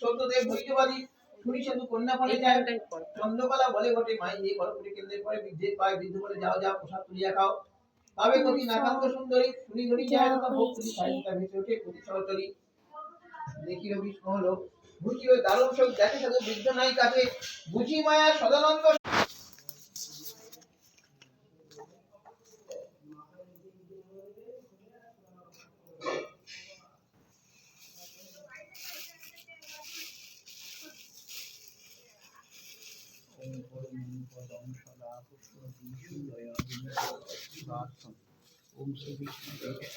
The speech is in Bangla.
সত্যদেব ভৈরবাদী শুনি সেতু কন্যা ফলে যায় চন্দ্রকলা বলে বটে মাই এই গল্পটি কেন্দ্রের পরে বিদ্যে পায় বিদ্য বলে যাও যাও প্রসাদ তুলিয়া খাও তবে কতি নাকান্ত সুন্দরী শুনি ধরি যায় তথা ভোগ তুলি সাহিত্যা ভেসে ওঠে কতি সহচরী দেখি রবি হলো বুঝি ওই দারুণ শোক দেখে সাধু বৃদ্ধ নাই কাছে বুঝি মায়া সদানন্দ ओम श्री विष्णु